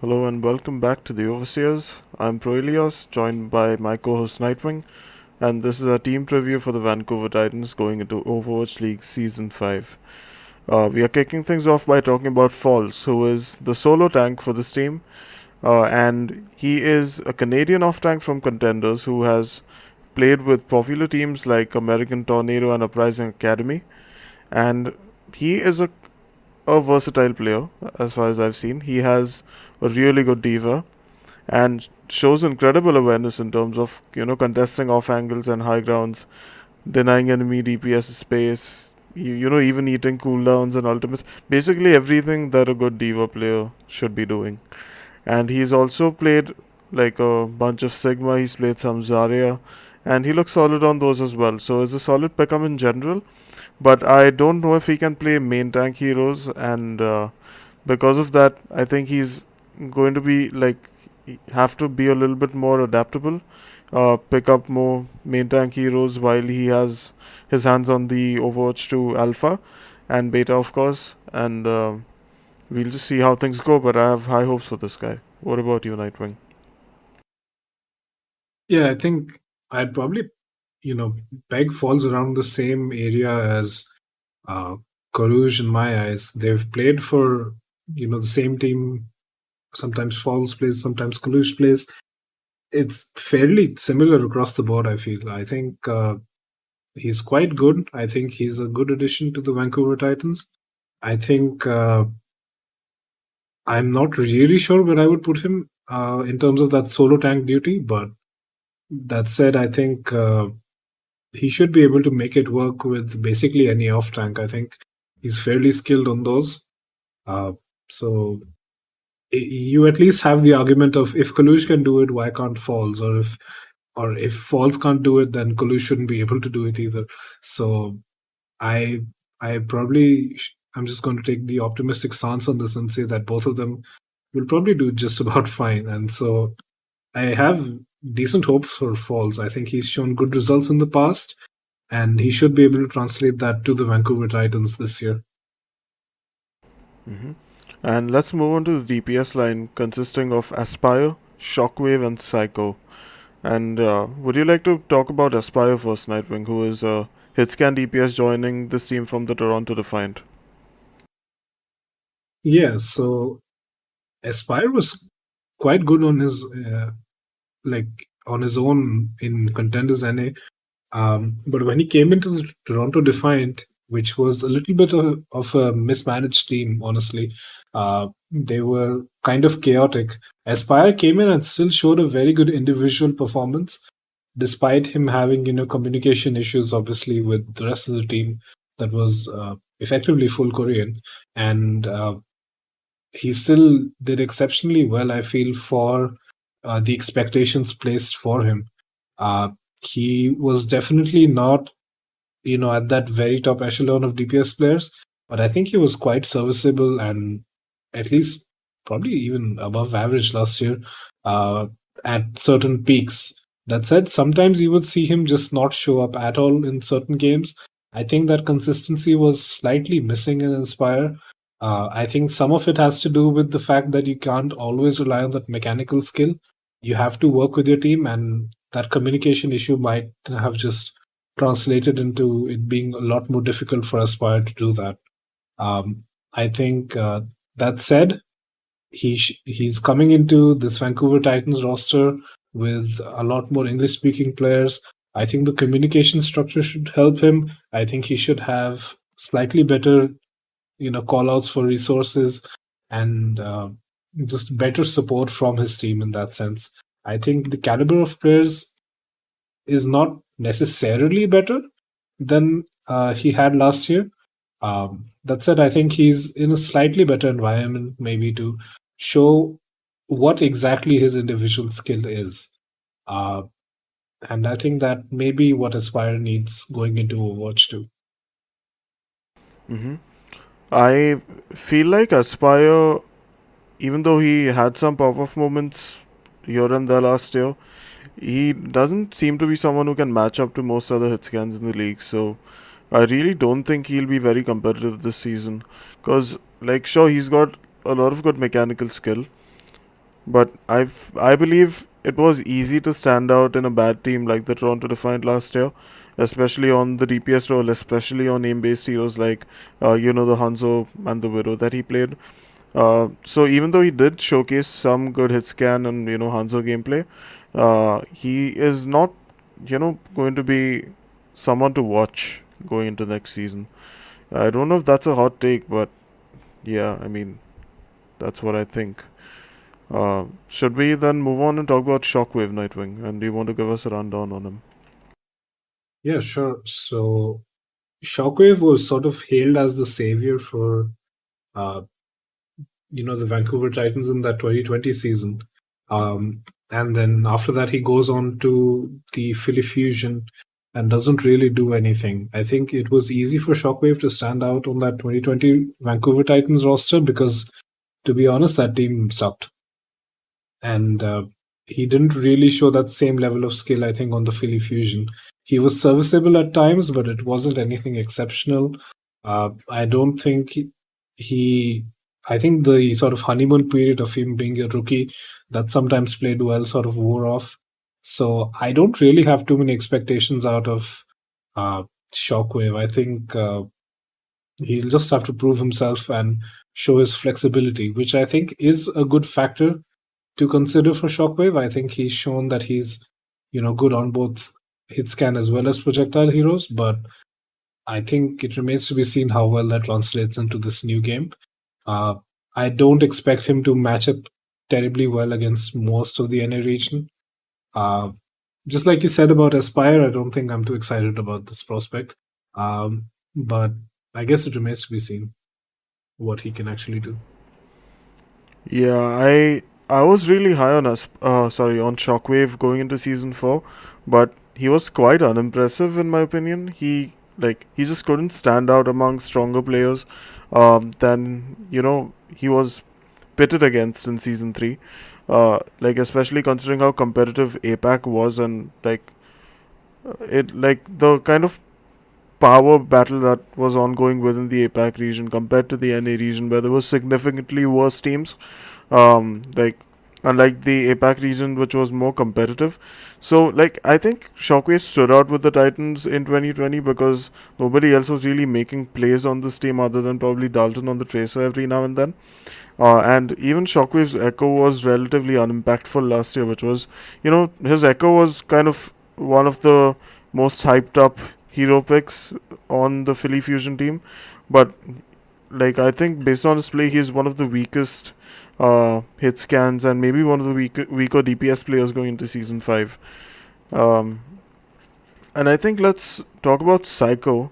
Hello and welcome back to the OverSeers. I'm Proilios, joined by my co-host Nightwing, and this is our team preview for the Vancouver Titans going into Overwatch League Season 5. We are kicking things off by talking about Falls, who is the solo tank for this team, and he is a Canadian off-tank from Contenders who has played with popular teams like American Tornado and Uprising Academy, and he is a versatile player as far as I've seen. He has a really good diva and shows incredible awareness in terms of contesting off angles and high grounds, denying enemy DPS space, even eating cooldowns and ultimates. Basically everything that a good diva player should be doing. And he's also played like a bunch of Sigma. He's played some Zarya, and he looks solid on those as well. So it's a solid pickup in general. But I don't know if he can play main tank heroes, and because of that, I think he's going to be like have to be a little bit more adaptable, pick up more main tank heroes while he has his hands on the Overwatch 2 alpha and beta, of course, and we'll just see how things go. But I have high hopes for this guy. What about you, Nightwing? Yeah, I think I'd probably, you know, peg falls around the same area as uh, Karuj in my eyes. They've played for, the same team. Sometimes Falls plays, sometimes Kalush plays. It's fairly similar across the board, I feel. I think he's quite good. I think he's a good addition to the Vancouver Titans. I think I'm not really sure where I would put him in terms of that solo tank duty, but that said, I think he should be able to make it work with basically any off tank. I think he's fairly skilled on those. Uh, so you at least have the argument of if Kalush can do it, why can't Falls? Or if Falls can't do it, then Kalush shouldn't be able to do it either. So I I probably I'm just going to take the optimistic stance on this and say that both of them will probably do just about fine. And so I have decent hopes for Falls. I think he's shown good results in the past, and he should be able to translate that to the Vancouver Titans this year. hmm And let's move on to the DPS line consisting of Aspire, Shockwave, and Seicoe. And would you like to talk about Aspire first, Nightwing, who is a hitscan DPS joining this team from the Toronto Defiant? Yeah, so Aspire was quite good on his like on his own in Contenders NA. But when he came into the Toronto Defiant, which was a little bit of a mismanaged team, honestly, they were kind of chaotic. Aspire came in and still showed a very good individual performance, despite him having communication issues, obviously, with the rest of the team that was effectively full Korean, and he still did exceptionally well. I feel for the expectations placed for him. Uh, he was definitely not, at that very top echelon of DPS players, but I think he was quite serviceable and at least probably even above average last year at certain peaks. That said, sometimes you would see him just not show up at all in certain games. I think that consistency was slightly missing in Inspire. I think some of it has to do with the fact that you can't always rely on that mechanical skill. You have to work with your team, and that communication issue might have just translated into it being a lot more difficult for Aspire to do that. I think that said, he's coming into this Vancouver Titans roster with a lot more English speaking players. I think the communication structure should help him. I think he should have slightly better, call outs for resources and just better support from his team in that sense. I think the caliber of players is not necessarily better than he had last year. That said, I think he's in a slightly better environment, maybe to show what exactly his individual skill is. Uh, and I think that may be what Aspire needs going into Overwatch 2. hmm I feel like Aspire, even though he had some pop-off moments here and there last year, he doesn't seem to be someone who can match up to most other hit scans in the league. So I really don't think he'll be very competitive this season. Cause like sure he's got a lot of good mechanical skill, But I believe it was easy to stand out in a bad team like the Toronto Defiant last year, especially on the DPS role, especially on aim-based heroes like the Hanzo and the Widow that he played. So even though he did showcase some good hit scan and Hanzo gameplay, he is not going to be someone to watch going into next season. I don't know if that's a hot take, but yeah, I mean that's what I think. Should we then move on and talk about Shockwave Nightwing? And do you want to give us a rundown on him? Yeah, sure. So Shockwave was sort of hailed as the savior for uh, the Vancouver Titans in that 2020 season. And then after that, he goes on to the Philly Fusion and doesn't really do anything. I think it was easy for Shockwave to stand out on that 2020 Vancouver Titans roster because, to be honest, that team sucked. And he didn't really show that same level of skill, I think, on the Philly Fusion. He was serviceable at times, but it wasn't anything exceptional. I don't think he. I think the sort of honeymoon period of him being a rookie that sometimes played well sort of wore off. So I don't really have too many expectations out of uh, Shockwave. I think he'll just have to prove himself and show his flexibility, which I think is a good factor to consider for Shockwave. I think he's shown that he's, good on both hit scan as well as projectile heroes, but I think it remains to be seen how well that translates into this new game. Uh, I don't expect him to match up terribly well against most of the NA region. Uh, just like you said about Aspire, I don't think I'm too excited about this prospect. But I guess it remains to be seen what he can actually do. Yeah, I was really high on on Shockwave going into season 4, but he was quite unimpressive in my opinion. He just couldn't stand out among stronger players than he was pitted against in season 3. Especially considering how competitive APAC was, and the kind of power battle that was ongoing within the APAC region compared to the NA region, where there were significantly worse teams. Um, like Unlike the APAC region, which was more competitive. So, I think Shockwave stood out with the Titans in 2020 because nobody else was really making plays on this team other than probably Dalton on the Tracer every now and then. And even Shockwave's Echo was relatively unimpactful last year, which was, his Echo was kind of one of the most hyped up hero picks on the Philly Fusion team. But, I think based on his play, he's one of the weakest hit scans and maybe one of the weaker DPS players going into season 5. Um, and I think let's talk about Seicoe,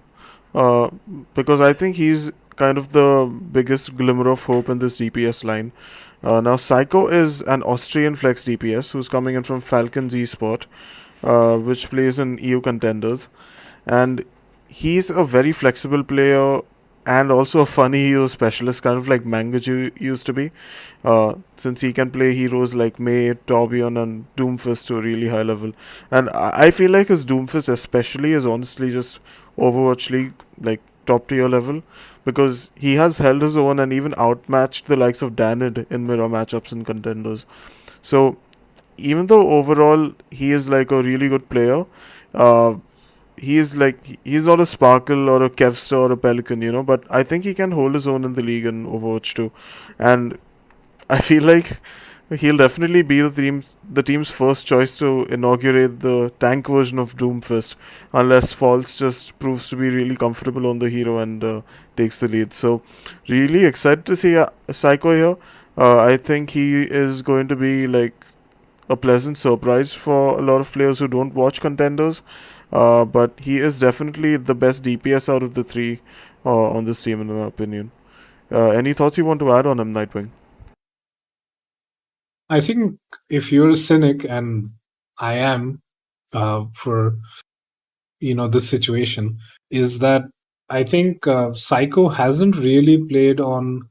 uh, because I think he's kind of the biggest glimmer of hope in this DPS line. Now, Seicoe is an Austrian flex DPS who's coming in from Falcons Esport, which plays in EU contenders, and he's a very flexible player and also a funny hero specialist, kind of like Mangaju used to be, since he can play heroes like May, Torbjorn, and Doomfist to a really high level. And I feel like his Doomfist, especially, is honestly just Overwatch League like top tier level because he has held his own and even outmatched the likes of Danid in mirror matchups and contenders. So even though overall he is like a really good player, uh, he's not a Sparkle or a Kevster or a Pelican, but I think he can hold his own in the league in Overwatch too. And I feel like he'll definitely be the team's first choice to inaugurate the tank version of Doomfist, unless False just proves to be really comfortable on the hero and takes the lead. So, really excited to see Seicoe here. I think he is going to be like a pleasant surprise for a lot of players who don't watch contenders. But he is definitely the best DPS out of the three on this team, in my opinion. Any thoughts you want to add on him, Nightwing? I think if you're a cynic, and I am, for this situation, is that I think Seicoe hasn't really played on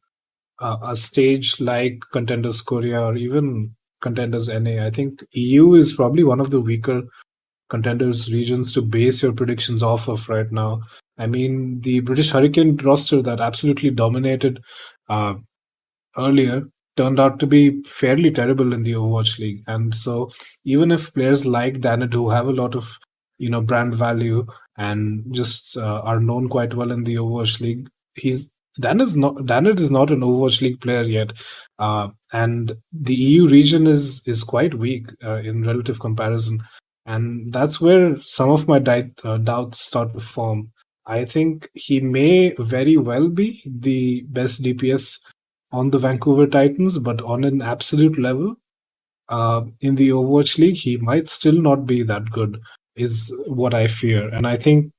a stage like Contenders Korea or even Contenders NA. I think EU is probably one of the weaker Contenders regions to base your predictions off of right now. I mean, the British Hurricane roster that absolutely dominated uh, earlier turned out to be fairly terrible in the Overwatch League. And so even if players like Danid, who have a lot of brand value and just are known quite well in the Overwatch League, Danid is not an Overwatch League player yet, and the EU region is quite weak in relative comparison, and that's where some of my doubts start to form. I think he may very well be the best DPS on the Vancouver Titans, but on an absolute level, in the Overwatch League, he might still not be that good, is what I fear. And I think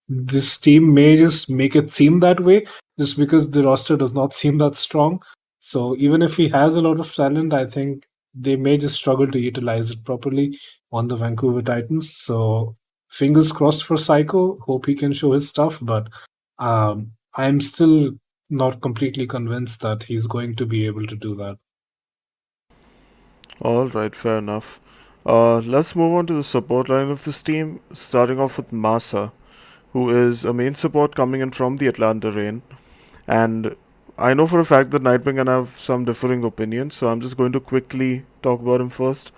this team may just make it seem that way just because the roster does not seem that strong. So even if he has a lot of talent, I think they may just struggle to utilize it properly on the Vancouver Titans. So fingers crossed for Seicoe. Hope he can show his stuff, but I'm still not completely convinced that he's going to be able to do that. Alright, fair enough. Let's move on to the support line of this team, starting off with Masaa, who is a main support coming in from the Atlanta Reign. And I know for a fact that Nightwing can have some differing opinions, so I'm just going to quickly talk about him first.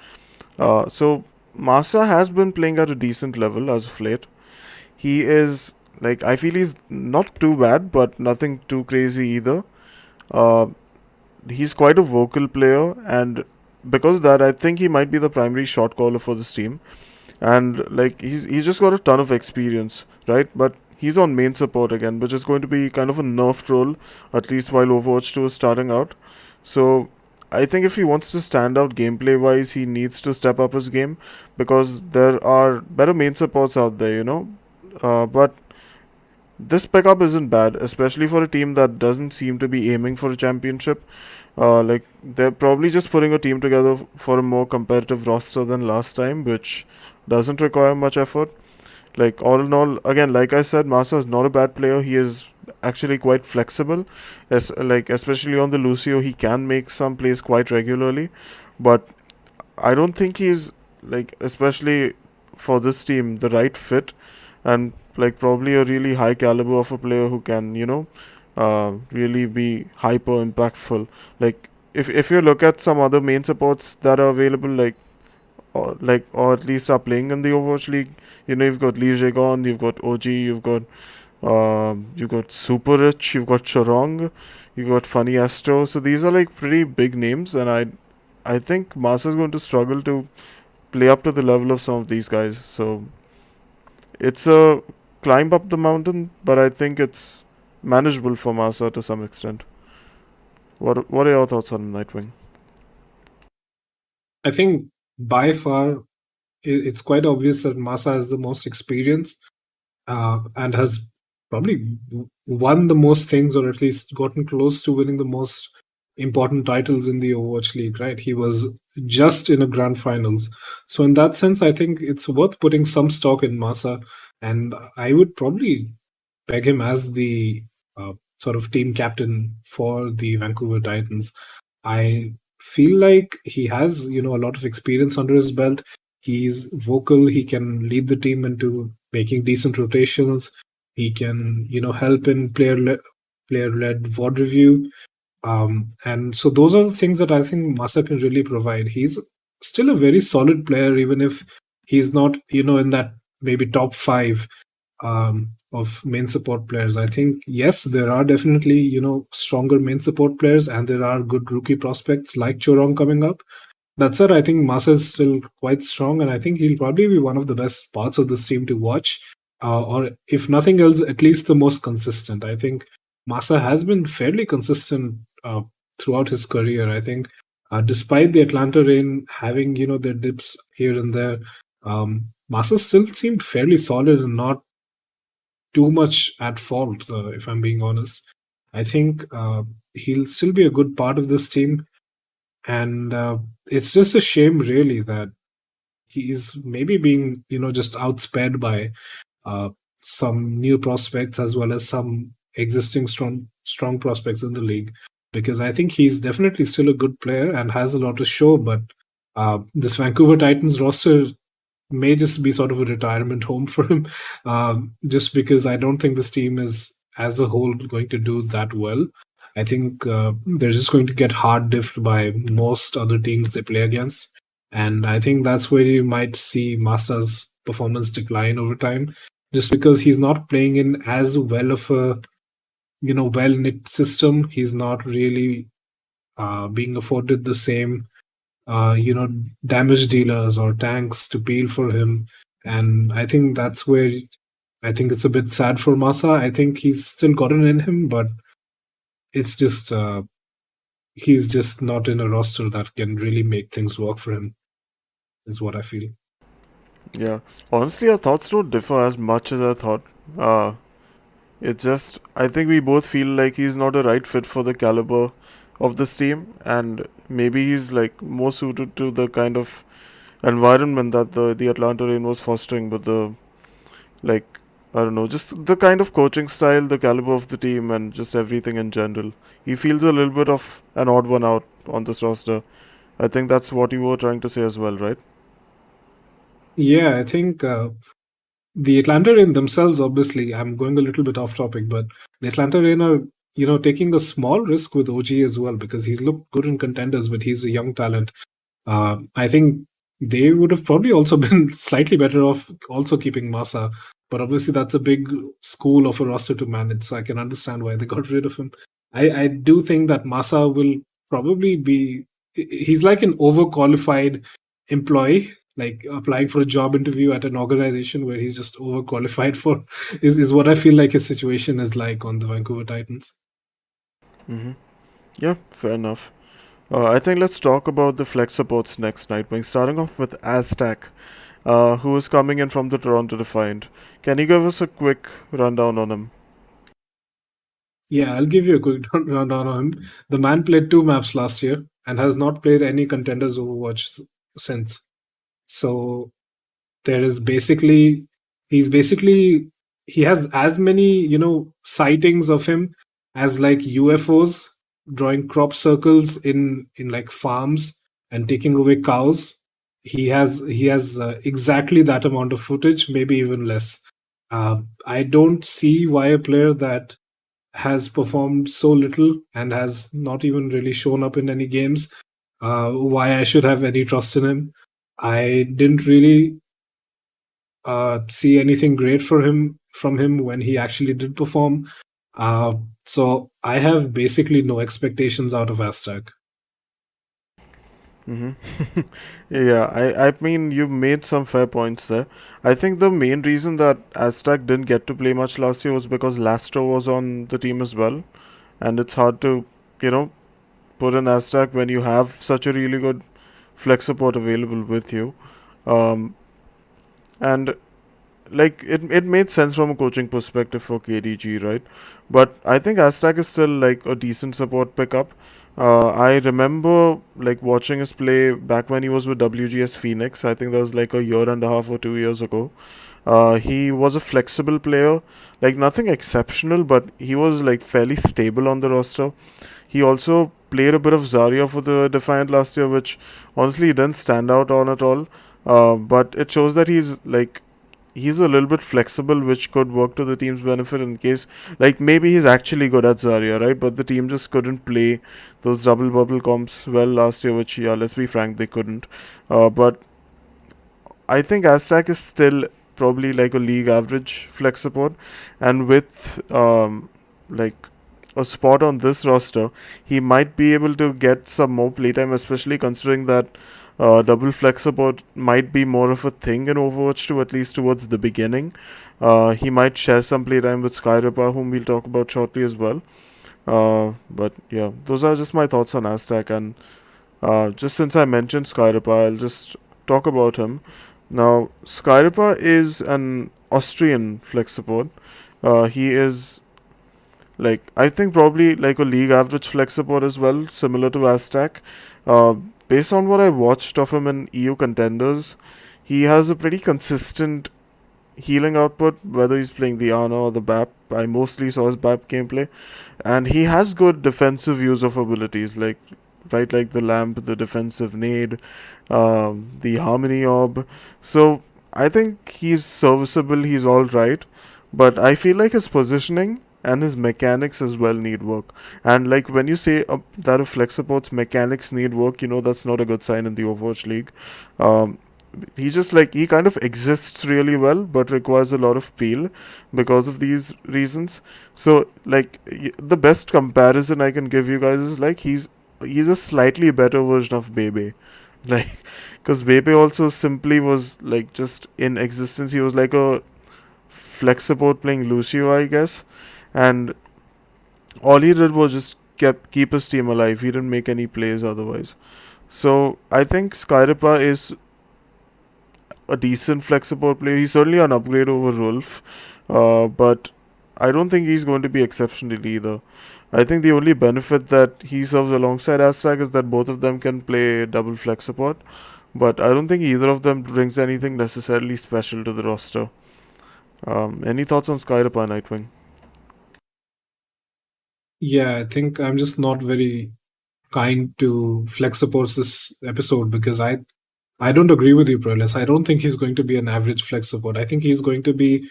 So Masaa has been playing at a decent level as of late. He is like, I feel he's not too bad, but nothing too crazy either. Uh, he's quite a vocal player, and because of that, I think he might be the primary shot caller for this team. And like he's just got a ton of experience, right? But he's on main support again, which is going to be kind of a nerfed role, at least while Overwatch 2 is starting out. So I think if he wants to stand out gameplay wise, he needs to step up his game because there are better main supports out there, but this pickup isn't bad, especially for a team that doesn't seem to be aiming for a championship. Like they're probably just putting a team together for a more competitive roster than last time, which doesn't require much effort. Like all in all, again, like I said, Masaa is not a bad player. He is actually quite flexible, especially on the Lucio, he can make some plays quite regularly. But I don't think he's like, especially for this team, the right fit, and like probably a really high caliber of a player who can, really be hyper impactful. Like if you look at some other main supports that are available, or at least are playing in the Overwatch League, you've got Lee Jagon, you've got OG, you've got Super Rich, you've got Chorong, you've got Funny Astro. So these are like pretty big names, and I think Masaa is going to struggle to play up to the level of some of these guys. So it's a climb up the mountain, but I think it's manageable for Masaa to some extent. What are your thoughts on Nightwing? I think by far it's quite obvious that Masaa has the most experience and has probably won the most things, or at least gotten close to winning the most important titles in the Overwatch League, right? He was just in a grand finals. So in that sense, I think it's worth putting some stock in Masaa, and I would probably peg him as the sort of team captain for the Vancouver Titans. I feel like he has, a lot of experience under his belt. He's vocal. He can lead the team into making decent rotations. He can, help in player-led VOD review. And so those are the things that I think Masaa can really provide. He's still a very solid player, even if he's not, in that maybe top five of main support players. I think, yes, there are definitely, stronger main support players, and there are good rookie prospects like Chorong coming up. That said, I think Masaa is still quite strong, and I think he'll probably be one of the best parts of this team to watch, or if nothing else, at least the most consistent. I think Masaa has been fairly consistent throughout his career. I think, despite the Atlanta Reign having their dips here and there, Masaa still seemed fairly solid and not too much at fault. If I'm being honest, I think he'll still be a good part of this team, and it's just a shame, really, that he's maybe being just outsped by uh, some new prospects as well as some existing strong prospects in the league, because I think he's definitely still a good player and has a lot to show, but this Vancouver Titans roster may just be sort of a retirement home for him, just because I don't think this team is as a whole going to do that well. I think they're just going to get hard diffed by most other teams they play against. And I think that's where you might see Masa's performance decline over time, just because he's not playing in as well of a well knit system. He's not really being afforded the same damage dealers or tanks to peel for him. And I think that's where I think it's a bit sad for Masaa. I think he's still got it in him, but it's just he's just not in a roster that can really make things work for him, is what I feel. Yeah, honestly, our thoughts don't differ as much as I thought. Uh, it's just I think we both feel like he's not a right fit for the caliber of this team, and maybe he's like more suited to the kind of environment that the Atlanta Rain was fostering with the like I don't know, just the kind of coaching style, the caliber of the team, and just everything in general. He feels a little bit of an odd one out on this roster. I think that's what you were trying to say as well, right? Yeah, I think the Atlanta Rain themselves, obviously, I'm going a little bit off topic, but the Atlanta Rain are, taking a small risk with OG as well because he's looked good in contenders, but he's a young talent. I think they would have probably also been slightly better off also keeping Masaa, but obviously that's a big school of a roster to manage, so I can understand why they got rid of him. I do think that Masaa will probably be he's like an overqualified employee, like applying for a job interview at an organization where he's just overqualified for is what I feel like his situation is like on the Vancouver Titans. Mm-hmm. Yeah, fair enough. I think let's talk about the flex supports next, Nightwing. Starting off with Aztac, who is coming in from the Toronto Defiant. Can you give us a quick rundown on him? Yeah, I'll give you a quick rundown on him. The man played 2 maps last year and has not played any contenders Overwatch since. So there is he's basically he has as many sightings of him as like UFOs drawing crop circles in like farms and taking away cows. He has exactly that amount of footage, maybe even less. I don't see why a player that has performed so little and has not even really shown up in any games, why I should have any trust in him. I didn't really see anything great from him when he actually did perform. Uh, so I have basically no expectations out of Aztac. Mm-hmm. Yeah, I mean, you made some fair points there. I think the main reason that Aztec didn't get to play much last year was because Lastro was on the team as well, and it's hard to, you know, put an Aztec when you have such a really good flex support available with you. Um, and like it made sense from a coaching perspective for KDG, right? But I think Aztec is still like a decent support pickup. I remember like watching his play back when he was with WGS Phoenix. I think that was like a year and a half or 2 years ago. He was a flexible player, like nothing exceptional, but he was like fairly stable on the roster. He also played a bit of Zarya for the Defiant last year, which honestly he didn't stand out on at all. But it shows that he's a little bit flexible, which could work to the team's benefit in case, like maybe he's actually good at Zarya, right? But the team just couldn't play those double bubble comps well last year, which yeah, let's be frank, they couldn't. But I think Aztec is still probably like a league average flex support, and with like a spot on this roster, he might be able to get some more playtime, especially considering that double flex support might be more of a thing in Overwatch 2, at least towards the beginning. He might share some playtime with Skairipa, whom we'll talk about shortly as well. But yeah, those are just my thoughts on Aztec, and just since I mentioned Skairipa, I'll just talk about him. Now, Skairipa is an Austrian flex support. He is like I think probably like a league average flex support as well, similar to Aztec. Uh, Based on what I watched of him in EU contenders, he has a pretty consistent healing output, whether he's playing the Ana or the BAP. I mostly saw his BAP gameplay, and he has good defensive use of abilities, like right, like the lamp, the defensive nade, the harmony orb. So I think he's serviceable. He's all right, but I feel like his positioning. and his mechanics as well need work. And like when you say that a flex support's mechanics need work, that's not a good sign in the Overwatch League. Um, he kind of exists really well, but requires a lot of peel because of these reasons. So like the best comparison I can give you guys is like he's a slightly better version of Bebe, like because Bebe also simply was like just in existence. He was like a flex support playing Lucio, I guess, and all he did was just keep his team alive. He didn't make any plays otherwise. So I think Skairipa is a decent flex support player. He's certainly an upgrade over Rolf, but I don't think he's going to be exceptional either. I think the only benefit that he serves alongside Aztac is that both of them can play double flex support, but I don't think either of them brings anything necessarily special to the roster. Any thoughts on Skyripa, Nightwing? Yeah, I think I'm just not very kind to flex supports this episode because I don't agree with you, Proilios. I don't think he's going to be an average flex support. I think he's going to be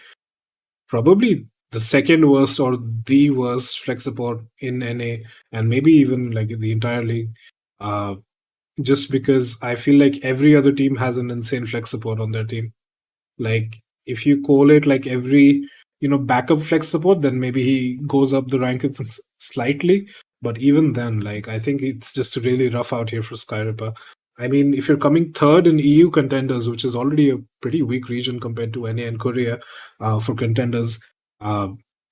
probably the second worst or the worst flex support in NA and maybe even like the entire league. Uh, just because I feel like every other team has an insane flex support on their team. Like if you call it like every backup flex support, then maybe he goes up the rankings slightly. But even then, like I think it's just really rough out here for Skyripa. I mean, if you're coming third in EU contenders, which is already a pretty weak region compared to NA and Korea for contenders, uh,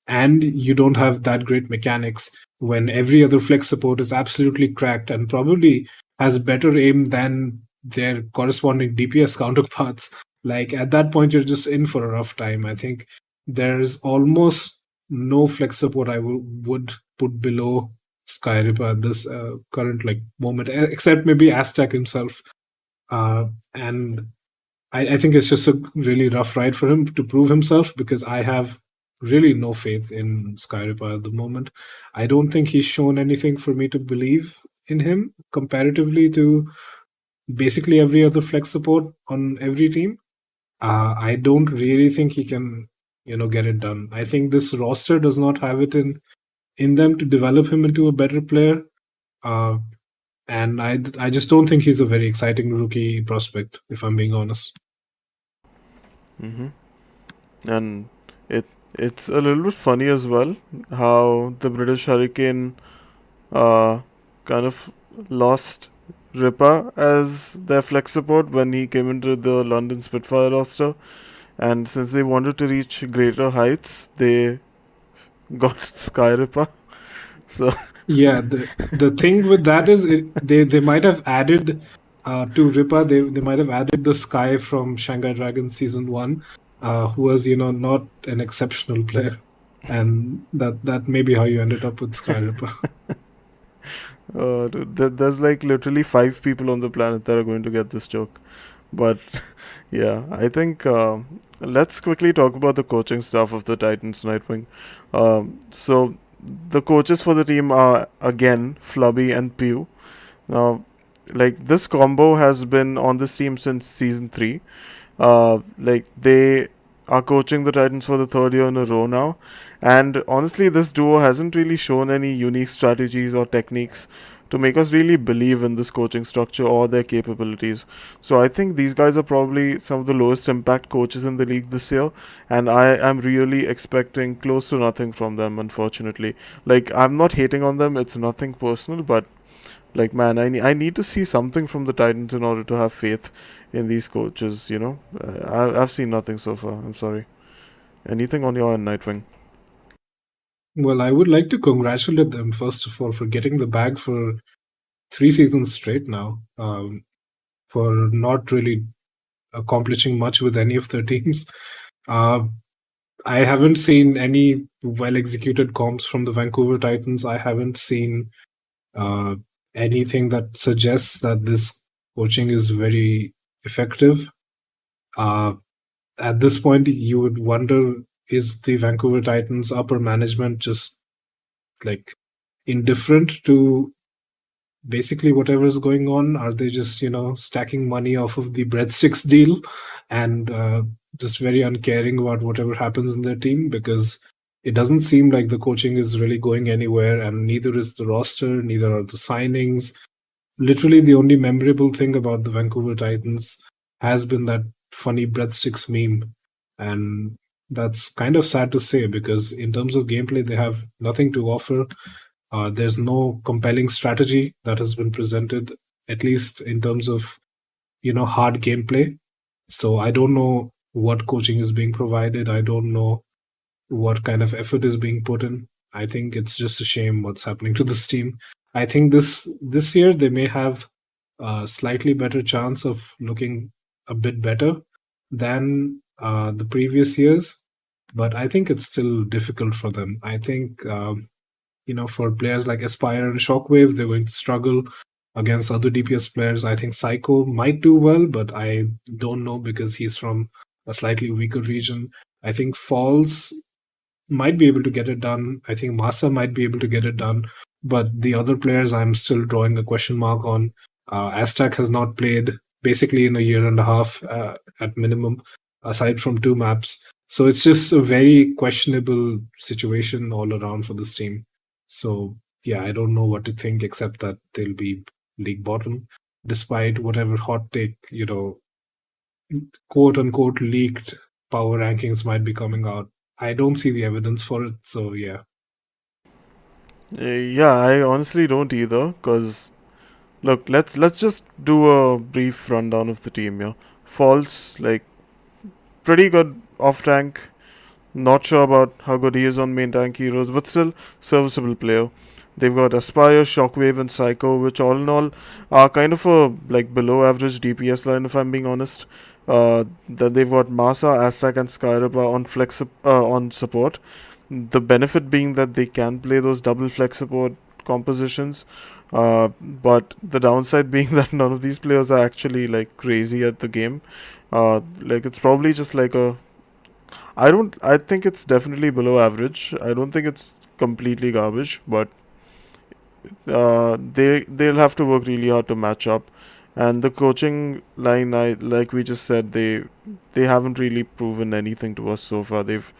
and you don't have that great mechanics when every other flex support is absolutely cracked and probably has better aim than their corresponding DPS counterparts, like at that point you're just in for a rough time. I think there's almost no flex support I would put below Skyripa at this current like moment, except maybe Aztac himself. And I think it's just a really rough ride for him to prove himself because I have really no faith in Skyripa at the moment. I don't think he's shown anything for me to believe in him comparatively to basically every other flex support on every team. I don't really think he can, get it done. I think this roster does not have it in them to develop him into a better player. Uh, and I just don't think he's a very exciting rookie prospect, if I'm being honest. Mm-hmm. And it it's a little bit funny as well how the British Hurricane uh, kind of lost Ripa as their flex support when he came into the London Spitfire roster, and since they wanted to reach greater heights, they got Skyripa. So Yeah, the thing with that is they might have added to Ripa, they might have added the Sky from Shanghai Dragons season 1, who was not an exceptional player, and that may be how you ended up with Sky Ripa. dude, there's like literally 5 people on the planet that are going to get this joke. But yeah, I think let's quickly talk about the coaching staff of the Titans Nightwing. So the coaches for the team are again Flubby and Pew. Now, like this combo has been on this team since season 3. Like they are coaching the Titans for the third year in a row now, and honestly, this duo hasn't really shown any unique strategies or techniques to make us really believe in this coaching structure or their capabilities. So I think these guys are probably some of the lowest impact coaches in the league this year, and I am really expecting close to nothing from them, unfortunately. Like, I'm not hating on them, it's nothing personal, but like, man, I need to see something from the Titans in order to have faith in these coaches. I've seen nothing so far. I'm sorry. Anything on your end, Nightwing? Well, I would like to congratulate them first of all for getting the bag for 3 seasons straight now, for not really accomplishing much with any of their teams. Uh, I haven't seen any well executed comps from the Vancouver Titans. I haven't seen uh, anything that suggests that this coaching is very effective. Uh, at this point, you would wonder, is the Vancouver Titans upper management just like indifferent to basically whatever is going on? Are they just stacking money off of the breadsticks deal and just very uncaring about whatever happens in their team? Because it doesn't seem like the coaching is really going anywhere, and neither is the roster, neither are the signings. Literally, the only memorable thing about the Vancouver Titans has been that funny breadsticks meme. And that's kind of sad to say because, in terms of gameplay, they have nothing to offer. There's no compelling strategy that has been presented, at least in terms of hard gameplay. So I don't know what coaching is being provided. I don't know what kind of effort is being put in. I think it's just a shame what's happening to this team. I think this year they may have a slightly better chance of looking a bit better than the previous years, but I think it's still difficult for them. I think for players like Aspire and Shockwave, they're going to struggle against other DPS players. I think Seicoe might do well, but I don't know because he's from a slightly weaker region. I think Falls might be able to get it done. I think Masaa might be able to get it done. But the other players, I'm still drawing a question mark on. Aztac has not played basically in a year and a half at minimum, aside from 2 maps. So it's just a very questionable situation all around for this team. So yeah, I don't know what to think except that they'll be league bottom, despite whatever hot take, quote unquote leaked power rankings might be coming out. I don't see the evidence for it, so yeah. Yeah, I honestly don't either. Cause look, let's just do a brief rundown of the team. Yeah, False, like pretty good off tank. Not sure about how good he is on main tank heroes, but still serviceable player. They've got Aspire, Shockwave, and Seicoe, which all in all are kind of a like below average DPS line, if I'm being honest. Then they've got Masaa, Aztac, and Skairipa on on support. The benefit being that they can play those double flex support compositions, but the downside being that none of these players are actually like crazy at the game. Like it's probably just like a I don't. I think it's definitely below average. I don't think it's completely garbage, but they'll have to work really hard to match up. And the coaching line, I like we just said, they haven't really proven anything to us so far. They've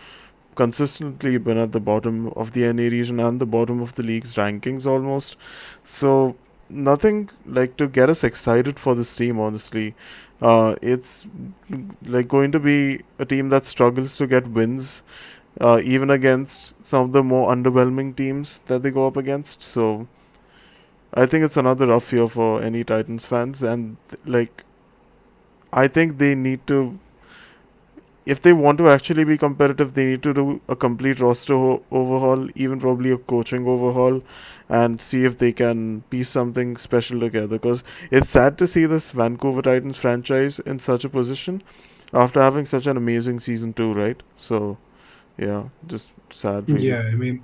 consistently been at the bottom of the NA region and the bottom of the league's rankings almost. So nothing like to get us excited for this team, honestly. It's like going to be a team that struggles to get wins, even against some of the more underwhelming teams that they go up against. So I think it's another rough year for any Titans fans, and like I think they need to if they want to actually be competitive, they need to do a complete roster overhaul, even probably a coaching overhaul, and see if they can piece something special together. Because it's sad to see this Vancouver Titans franchise in such a position after having such an amazing season two, right? So yeah, just sad, really. Yeah, I mean,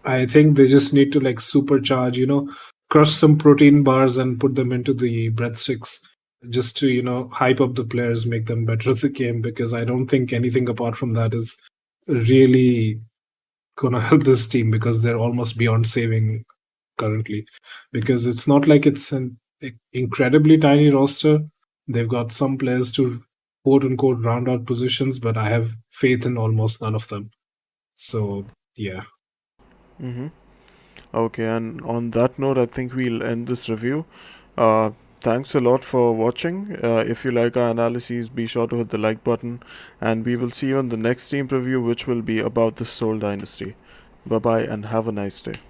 I think they just need to like supercharge, crush some protein bars and put them into the breadsticks just to, hype up the players, make them better at the game because I don't think anything apart from that is really gonna help this team because they're almost beyond saving currently. Because it's not like it's an incredibly tiny roster. They've got some players to quote unquote round out positions, but I have faith in almost none of them. So yeah. Mm-hmm. Okay, and on that note, I think we'll end this review. Uh, Thanks a lot for watching. If you like our analyses, be sure to hit the like button, and we will see you in the next team preview, which will be about the Soul Dynasty. Bye bye, and have a nice day.